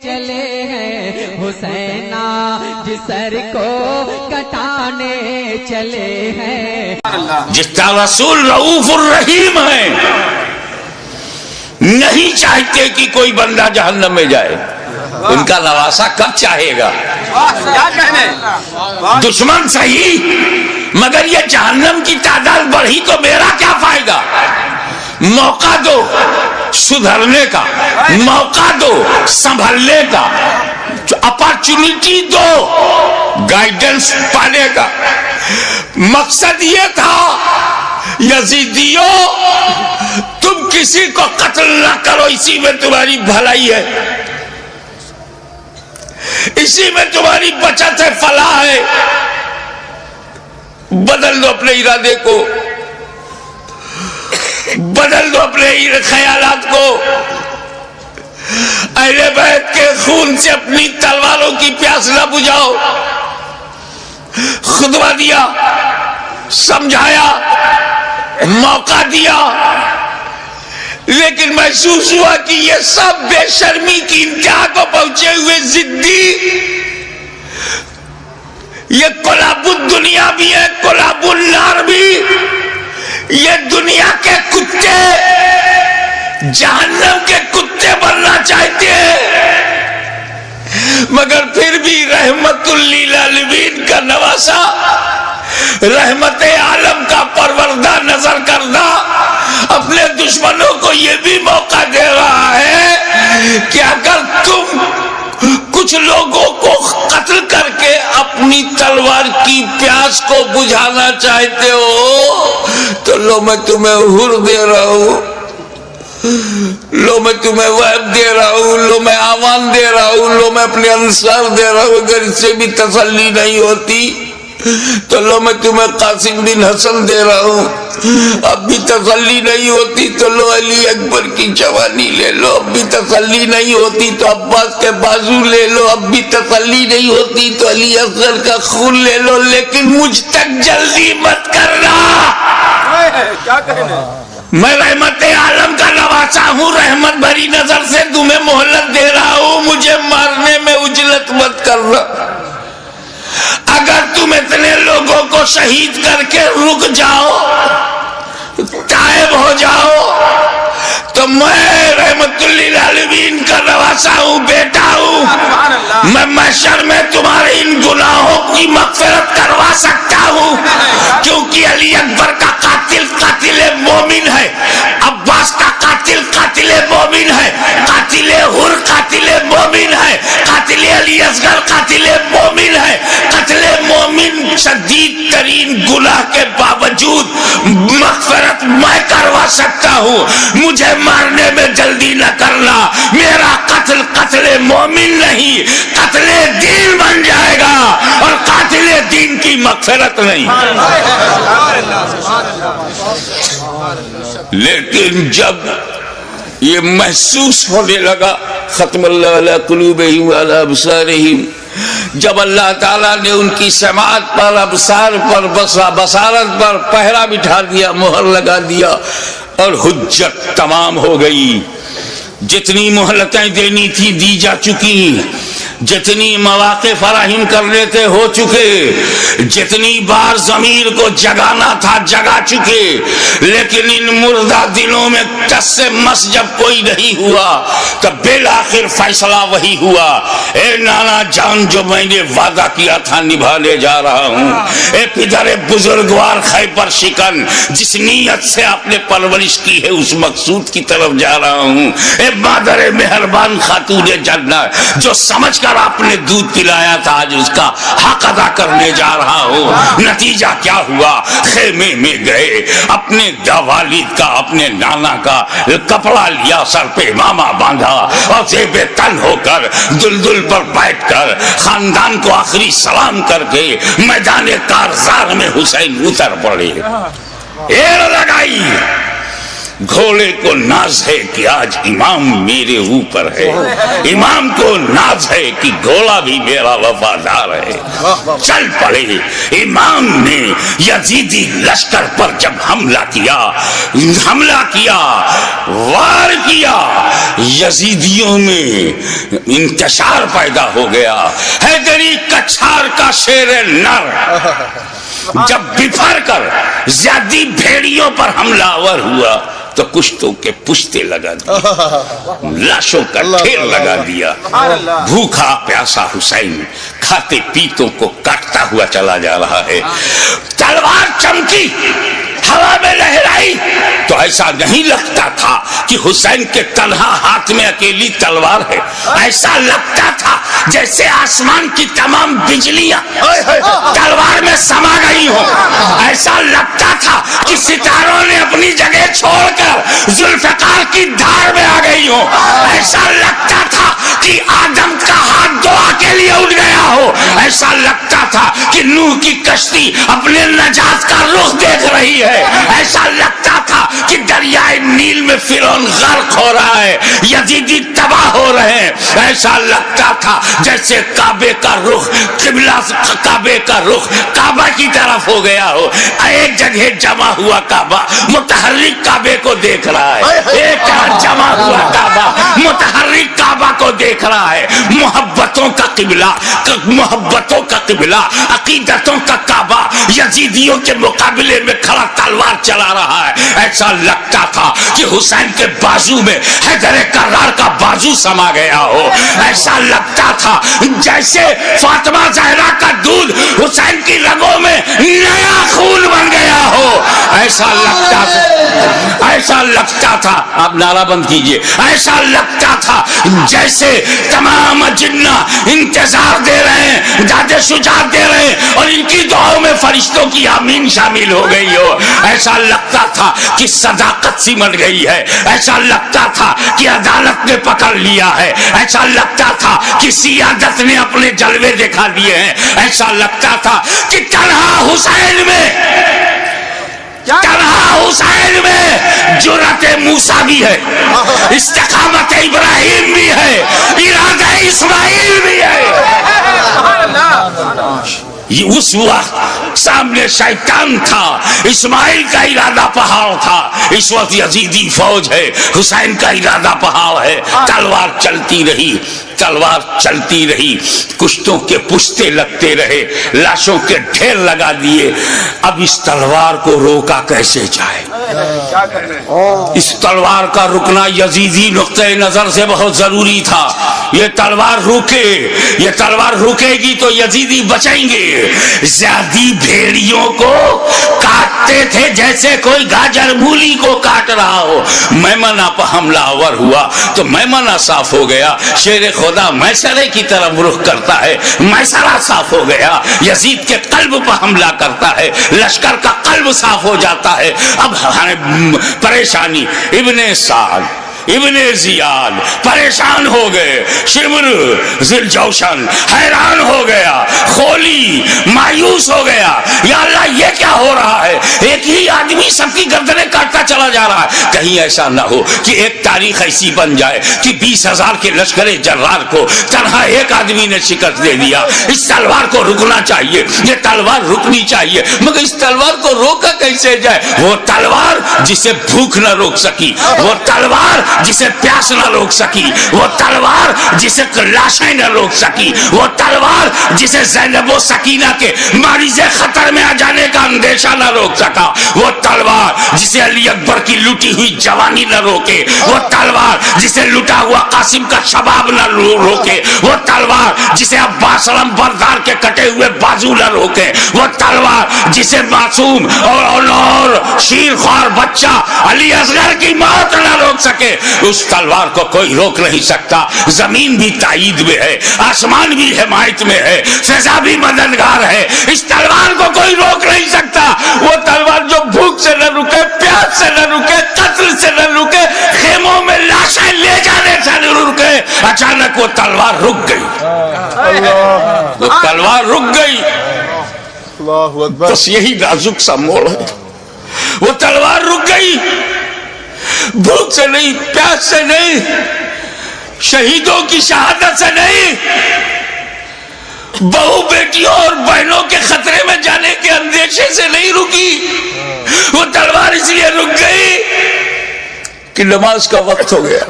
چلے ہیں حسین جسر کو کٹانے چلے ہیں. جس طرح رسول رؤوف الرحیم ہیں، نہیں چاہتے کہ کوئی بندہ جہنم میں جائے. ان کا نواسا کب چاہے گا؟ دشمن صحیح، مگر یہ جہنم کی تعداد بڑھی تو میرا کیا فائدہ؟ موقع دو سدھرنے کا، موقع دو سنبھلنے کا، اپارچونٹی دو گائیڈنس پانے کا. مقصد یہ تھا یزیدیوں تم کسی کو قتل نہ کرو، اسی میں تمہاری بھلائی ہے، اسی میں تمہاری بچت ہے، فلاح ہے. بدل دو اپنے ارادے کو، بدل دو اپنے خیالات کو. اہل بیت کے خون سے اپنی تلواروں کی پیاس نہ بجھاؤ. خطبہ دیا، سمجھایا، موقع دیا، لیکن محسوس ہوا کہ یہ سب بے شرمی کی انتہا کو پہنچے ہوئے ضدی، یہ کلاب الدنیا بھی ہے، کلاب النار بھی. یہ دنیا کے کتے جہنم کے کتے بننا چاہتے ہیں، مگر پھر بھی رحمت للعالمین کا نواسا، رحمت عالم کا پروردہ نظر کردہ اپنے دشمنوں کو یہ بھی موقع دے رہا ہے کہ اگر تم کچھ لوگوں کو قتل کر کے اپنی تلوار کی پیاس کو بجھانا چاہتے ہو تو لو میں تمہیں حر دے رہا ہوں، لو میں تمہیں وہب دے رہا ہوں، لو میں آوان دے رہا ہوں، لو میں اپنے انصار دے رہا ہوں. اگر اس سے بھی تسلی نہیں ہوتی تو لو میں تمہیں قاسم بن حسن دے رہا ہوں. اب بھی تسلی نہیں ہوتی تو لو علی اکبر کی جوانی لے لو. اب بھی تسلی نہیں ہوتی تو عباس کے بازو لے لو. اب بھی تسلی نہیں ہوتی تو علی اصغر کا خون لے لو. لیکن مجھ تک جلدی مت کرنا. میں رحمت عالم کا نواسا ہوں، رحمت بھری نظر سے تمہیں مہلت دے رہا ہوں. مجھے مارنے میں عجلت مت کرنا. اگر تم اتنے لوگوں کو شہید کر کے رک جاؤ، تائب ہو جاؤ، تو میں رحمت للعالمین کا نواسا ہوں، بیٹا ہوں. میں محشر میں تمہارے ان گناہوں کی مغفرت کروا سکتا ہوں، کیونکہ علی اکبر کا قاتل قاتل مومن ہے، عباس کا قاتل قاتل مومن ہے، قاتل حر قاتل مومن ہے، قاتل علی اصغر قاتل مومن ہے. قتل مومن شدید ترین گناہ کے باوجود مغفرت میں کروا سکتا ہوں. مجھے مارنے میں جلدی نہ کرنا. میرا قتل قتل مومن نہیں، قتل دین بن جائے گا، اور قاتل دین کی مغفرت نہیں. لیکن جب یہ محسوس ہونے لگا، ختم اللہ علی قلوبہم وعلی ابصارہم، جب اللہ تعالیٰ نے ان کی سماعت پر، ابصار پر، بصارت پر پہرا بٹھا دیا، مہر لگا دیا، اور حجت تمام ہو گئی. جتنی مہلتیں دینی تھی دی جا چکی، جتنی مواقع فراہم کرنے تھے ہو چکے، جتنی بار ضمیر کو جگانا تھا جگا چکے. لیکن ان مردہ دلوں میں ٹس سے مس جب کوئی نہیں ہوا تب بالآخر فیصلہ وہی ہوا. اے نانا جان، جو میں نے وعدہ کیا تھا نبھانے جا رہا ہوں. اے پدر بزرگوار خیبر شکن، جس نیت سے آپ نے پرورش کی ہے اس مقصود کی طرف جا رہا ہوں. اے مادر مہربان خاتون جنت، جو سمجھ کر آپ نے دودھ پلایا تھا آج اس کا حق ادا کرنے جا رہا ہوں. نتیجہ کیا ہوا؟ خیمے میں گئے، اپنے والد کا، اپنے نانا کا کپڑا لیا، سر پہ امامہ باندھا، اور زیب تن ہو کر دلدل پر بیٹھ کر خاندان کو آخری سلام کر کے میدان کارزار میں حسین اتر پڑے. ایر لگائی، گھوڑے کو ناز ہے کہ آج امام میرے اوپر ہے، امام کو ناز ہے کہ گھوڑا بھی میرا وفادار ہے۔ چل پڑے امام نے یزیدی لشکر پر جب حملہ کیا، وار کیا، یزیدیوں میں انتشار پیدا ہو گیا۔ حیدری کچھار کا شیر نر جب بفر کر زیادی بھیڑیوں پر حملہ آور ہوا تو کشتوں کے پشتے لگا دیا، لاشوں کا ڈھیر لگا دیا۔ بھوکا پیاسا حسین کھاتے پیتوں کو کاٹتا ہوا چلا جا رہا ہے۔ تلوار چمکی، ہوا میں لہرائی تو ایسا نہیں لگتا تھا کہ حسین کے تنہا ہاتھ میں اکیلی تلوار ہے، ایسا لگتا تھا جیسے آسمان کی تمام بجلیاں تلوار میں سما گئی ہو، ایسا لگتا تھا کہ ستاروں نے اپنی جگہ چھوڑ کر ذوالفقار کی دھار میں آ گئی ہو، ایسا لگتا تھا کہ آدم کا ہاتھ دعا کے لیے اٹھ گیا ہو، ایسا لگتا تھا کہ نوح کی کشتی اپنے نجات کا رخ دیکھ رہی ہے، ایسا لگتا تھا کہ دریائے نیل میں فرعون غرق ہو رہا ہے، یزیدی تباہ ہو رہے ہیں، ایسا لگتا تھا جیسے کعبے کا رخ کعبہ کی طرف ہو گیا ہو۔ ایک جگہ جمع ہوا کعبہ متحرک کعبے کو دیکھ رہا ہے، ایک جمع ہوا کعبہ متحرک کعبہ کو دیکھ رہا ہے۔ محبتوں کا قبلہ، عقیدتوں کا کعبہ یزیدیوں کے مقابلے میں کھڑا تلوار چلا رہا ہے۔ ایسا لگتا تھا کہ حسین کے بازو میں حیدر کرار کا بازو سما گیا ہو، ایسا لگتا تھا جیسے فاطمہ زہرا کا دودھ حسین کی رگوں میں نیا خون بن گیا ہو، ایسا لگتا تھا آپ نعرہ بند کیجئے، ایسا لگتا تھا جیسے تمام جنہ انتظار دے رہے ہیں، داد شجاعت دے رہے ہیں اور ان کی دعاؤں میں فرشتوں کی آمین شامل ہو گئی ہو، ایسا لگتا تھا کہ صداقت سمٹ گئی ہے، ایسا لگتا تھا کہ عدالت نے پکڑ لیا ہے، ایسا لگتا تھا کہ سیادت نے اپنے جلوے دکھا دیے ہیں، ایسا لگتا تھا کہ تنہا حسین میں جرأت موسیٰ بھی ہے، استقامت ابراہیم بھی ہے، ارادہ اسماعیل بھی ہے۔ یہ اس وقت سامنے شیطان تھا، اسماعیل کا ارادہ پہاڑ تھا، اس وقت یزیدی فوج ہے، حسین کا ارادہ پہاڑ ہے۔ تلوار چلتی رہی، کشتوں کے پشتے لگتے رہے، لاشوں کے ڈھیر لگا دیے۔ اب اس تلوار کو روکا کیسے جائے؟ اس تلوار کا رکنا یزیدی نقطۂ نظر سے بہت ضروری تھا۔ یہ تلوار رکے گی تو یزیدی بچیں گے۔ زیادی بھیڑیوں کو کاٹتے تھے جیسے کوئی گاجر مولی کو کاٹ رہا ہو۔ میمنہ پر حملہ آور ہوا تو میمنہ صاف ہو گیا، شیر خدا میسرے کی طرف رخ کرتا ہے، میسرہ صاف ہو گیا، یزید کے قلب پر حملہ کرتا ہے، لشکر کا قلب صاف ہو جاتا ہے۔ اب پریشانی، ابن سعد ابن زیاد پریشان ہو گئے، شمر ذوالجوشن حیران ہو گیا، خولی مایوس ہو گیا، یا اللہ یہ کیا ہو رہا ہے؟ ایک ہی آدمی سب کی گردنیں کاٹتا چلا جا رہا ہے۔ کہیں ایسا نہ ہو کہ ایک تاریخ ایسی بن جائے کہ 20,000 کے لشکر جرار کو تنہا ایک آدمی نے شکست دے دیا۔ اس تلوار کو رکنا چاہیے، یہ تلوار رکنی چاہیے، مگر اس تلوار کو روکا کیسے جائے؟ وہ تلوار جسے بھوک نہ روک سکی، وہ تلوار جسے پیاس نہ روک سکی، وہ تلوار جسے لاشیں نہ روک سکی، وہ تلوار جسے زینب و سکینہ کے مریض خطر میں آ جانے کا اندیشہ نہ روک سکا، وہ تلوار جسے علی اکبر کی لوٹی ہوئی جوانی نہ روکے، وہ تلوار جسے لٹا ہوا قاسم کا شباب نہ روکے، وہ تلوار جسے عباس علم بردار کے کٹے ہوئے بازو نہ روکے، وہ تلوار جسے معصوم اور شیر خوار بچہ علی اصغر کی موت نہ روک سکے، اس تلوار کو کوئی روک نہیں سکتا۔ زمین بھی تائید میں ہے، آسمان بھی حمایت میں ہے، فضا بھی مددگار ہے، اس تلوار کو کوئی روک نہیں سکتا۔ وہ تلوار جو بھوک سے نہ رکے، پیاس سے نہ رکے، قتل سے نہ رکے، خیموں میں لاشیں لے جانے سے نہ رکے، اچانک وہ تلوار رک گئی، وہ تلوار رک گئی۔ بس یہی نازک سا موڑ ہے، وہ تلوار رک گئی۔ بھوک سے نہیں، پیاس سے نہیں، شہیدوں کی شہادت سے نہیں، بہو بیٹیوں اور بہنوں کے خطرے میں جانے کے اندیشے سے نہیں رکی. وہ تلوار اس لیے رک گئی کہ نماز کا وقت ہو گیا.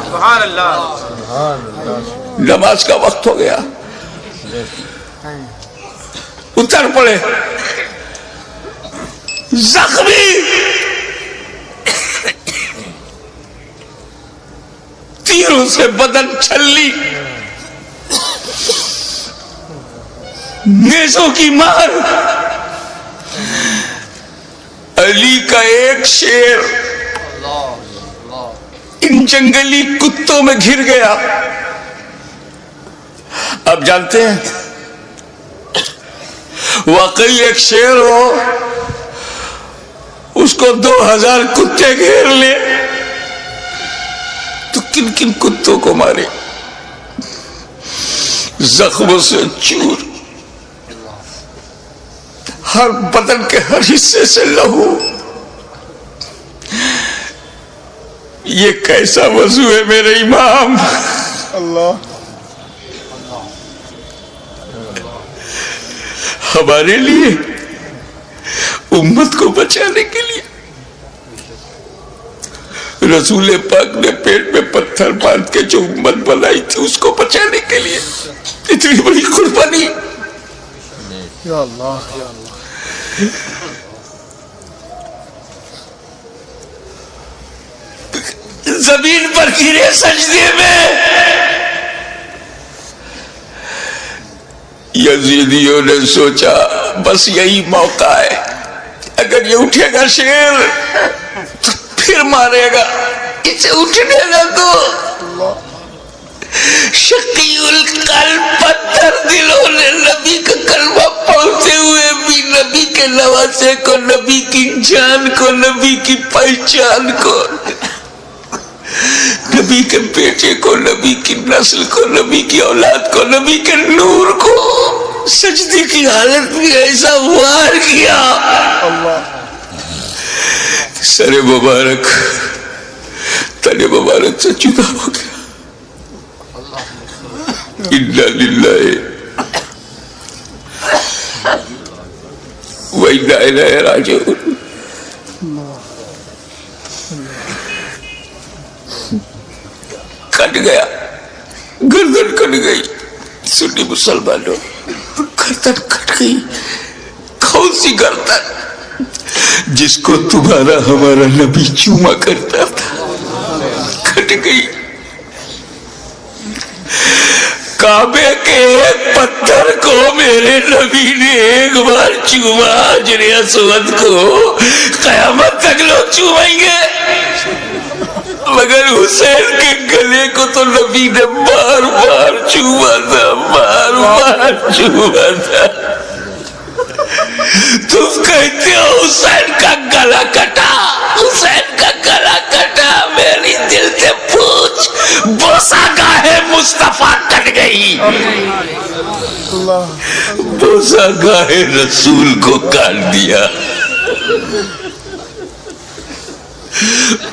سبحان اللہ. نماز کا وقت ہو گیا. اتر پڑے زخمی، تیروں سے بدن چھلی، نیزوں کی مار. علی کا ایک شیر ان جنگلی کتوں میں گھر گیا. آپ جانتے ہیں واقعی ایک شیر ہو اس کو 2000 کتے گھیر لے تو کن کن کتوں کو مارے. زخموں سے چور، ہر بدن کے ہر حصے سے لہو. یہ کیسا وضو ہے میرے امام؟ اللہ. ہمارے لیے، امت کو بچانے کے لیے رسول پاک نے پیٹ میں پتھر باندھ کے جو امت بنائی تھی اس کو بچانے کے لیے اتنی بڑی قربانی. یا اللہ یا اللہ. زمین پر گرے سجدے میں. یزیدیوں نے سوچا بس یہی موقع ہے، اگر یہ اٹھے گا شیر تو پھر مارے گا، اسے اٹھنے گا تو. شقی القلب پتھر دلوں نے نبی کا کلمہ پڑھتے ہوئے بھی نبی کے نواسے کو، نبی کی جان کو، نبی کی پہچان کو، نبی کے بیٹے کو، نبی کی نسل کو، نبی کی اولاد کو، نبی کے نور کو سجدے کی حالت میں ایسا وار کیا. سر مبارک تن مبارک سے جدا ہو گیا. انا للہ و انا الیہ راجعون. کٹ گیا، گردن کٹ گئی. سنی مسلمانوں، گردن کٹ گئی. کون سی گردن؟ جس کو تمہارا ہمارا نبی چوما کرتا تھا، کٹ گئی. کعبے کے ایک پتھر کو میرے نبی نے ایک بار چوما، حجر اسود کو قیامت تک لوگ چومیں گے، مگر حسین کے گلے کو تو نبی نے بار بار چوما تھا، بار بار چوما تھا. تم کہتے ہو حسین کا گلا کٹا، حسین کا گلا کٹا. میری دل سے پوچھ، بوسا گاہ مصطفیٰ کٹ گئی، بوسا گاہ رسول کو کاٹ دیا.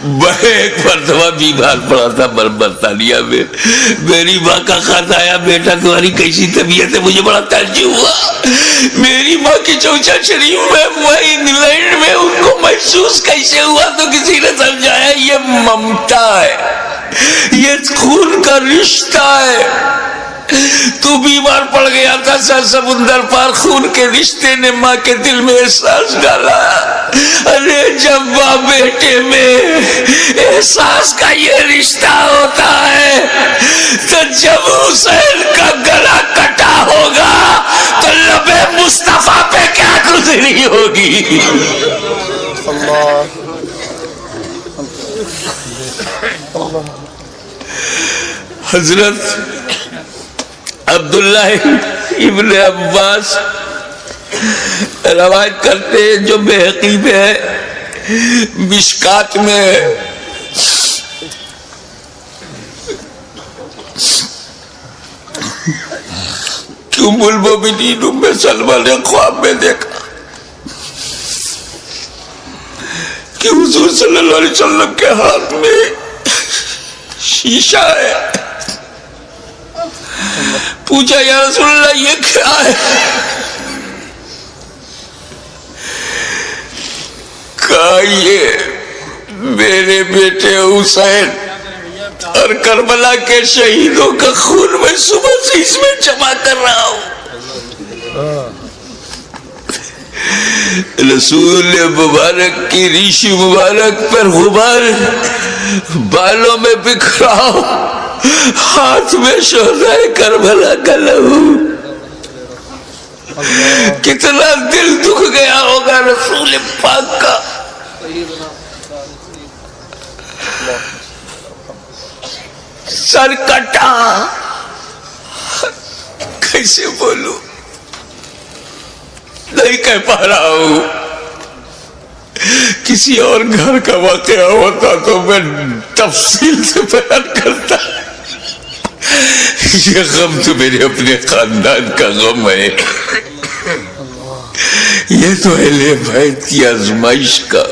میں ایک مرتبہ بیمار پڑا تھا برطانیہ میں. میری ماں کا خط آیا، بیٹا تمہاری کیسی طبیعت ہے؟ مجھے بڑا تعجب ہوا. میری ماں کی چوچا شریف میں انگلینڈ میں ان کو محسوس کیسے ہوا تو کسی نے سمجھایا یہ ممتا ہے، یہ خون کا رشتہ ہے. تو بیمار پڑ گیا تھا، سر سمندر پار خون کے رشتے نے ماں کے دل میں احساس ڈالا. ارے جب ماں بیٹے میں احساس کا یہ رشتہ ہوتا ہے تو جب حسین کا گلا کٹا ہوگا تو لب مصطفیٰ پہ کیا گزری ہوگی. حضرت عبداللہ ابن عباس روایت کرتے ہیں جو بحقی میں ہے، مشکات میں کہ ام المومنین ام سلمہ نے خواب میں دیکھا کہ کہ حضور صلی اللہ علیہ وسلم کے ہاتھ میں شیشہ ہے. پوچھا یا رسول اللہ یہ کیا ہے؟ کہا یہ میرے بیٹے حسین اور کربلا کے شہیدوں کا خون میں صبح سے اس میں جمع کر رہا ہوں. رسول مبارک کی ریشی مبارک پر غبار بالوں میں بکھرا ہو، ہاتھ میں شہدائے کربلا کا لہو. کتنا دل دکھ گیا ہوگا رسول پاک کا. سر کٹا، کیسے بولوں، نہیں کہہ پا رہا ہوں. کسی اور گھر کا واقعہ ہوتا تو میں تفصیل سے بیان کرتا. یہ غم تو میرے اپنے خاندان کا غم ہے. یہ تو اہل بیت کی آزمائش کا.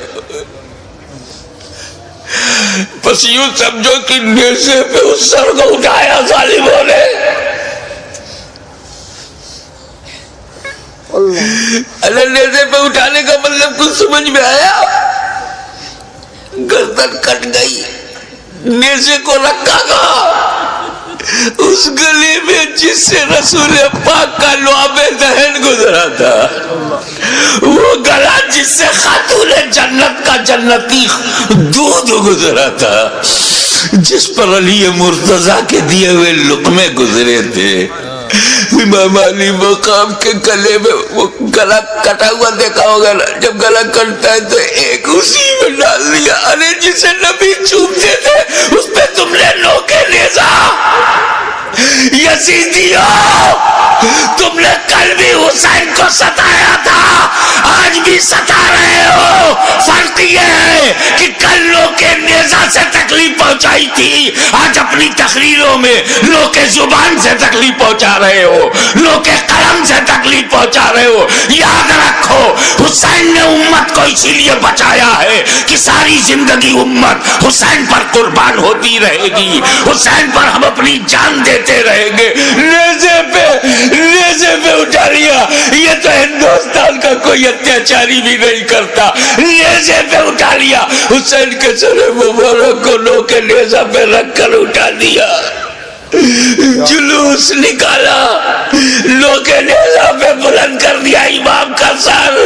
بس یوں سمجھو کہ نیزے پہ اس سر کو اٹھایا ظالموں نے. اللہ نیزے پہ اٹھانے کا مطلب کچھ سمجھ میں آیا؟ گردن کٹ گئی، نیزے کو رکھا گا اس گلی میں جس سے رسول پاک کا لعاب دہن گزرا تھا، وہ گلا جس سے خاتون جنت کا جنتی دودھ گزرا تھا، جس پر علی مرتضیٰ کے دیے ہوئے لقمے گزرے تھے. امام علی مقام کے گلے میں وہ گلا کٹا ہوا دیکھا ہوگا نا، جب گلا کٹتا ہے تو ایک اسی میں ڈال دیا. ارے جسے نبی چومتے تھے اس پہ تم نے نوکے نیزا. یزیدیوں، تم نے کل بھی حسین کو ستایا تھا، آج بھی ستا رہے ہو. فرق یہ ہے کہ کل نوکے نیزا سے تکلیف پہنچائی تھی، آج اپنی تقریروں میں نوکے زبان سے تکلیف پہنچا رہے ہو، نوکے قلم سے تکلیف پہنچا رہے ہو. یاد رکھو حسین نے امت کو اسی لیے بچایا ہے کہ ساری زندگی امت حسین پر قربان ہوتی رہے گی، حسین پر ہم اپنی جان دیتے رہیں گے. نیزے پہ اٹھا لیا. یہ تو ہندوستان کا کوئی اتیاچاری بھی نہیں کرتا. نیزے پہ اٹھا لیا، حسین کے سر مبارک کو لو کے نیزہ پہ رکھ کر اٹھا دیا. جلوس نکالا، لوگ نیزہ پہ بلند کر دیا امام کا سر،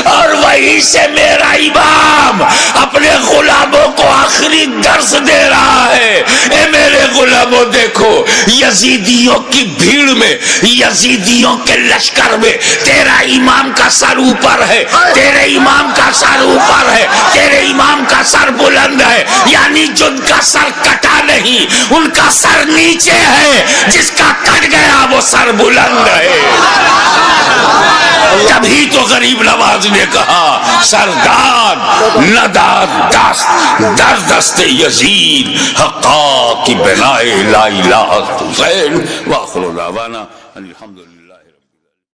اور وہیں سے میرا امام اپنے غلاموں کو آخری درس دے رہا ہے. اے میرے غلاموں، دیکھو یزیدیوں کی بھیڑ میں، یزیدیوں کے لشکر میں تیرا امام کا سر اوپر ہے، تیرے امام کا سر اوپر ہے، تیرے امام کا سر بلند ہے. یعنی جن کا سر کٹا نہیں ان کا سر نیچے ہے، جس کا کٹ گیا وہ سر بلند ہے. تبھی تو غریب نواز نے کہا سردار نداد در دست یزید حقا کی بنائے لا الہ حسین. وآخر دعوانا الحمدللہ.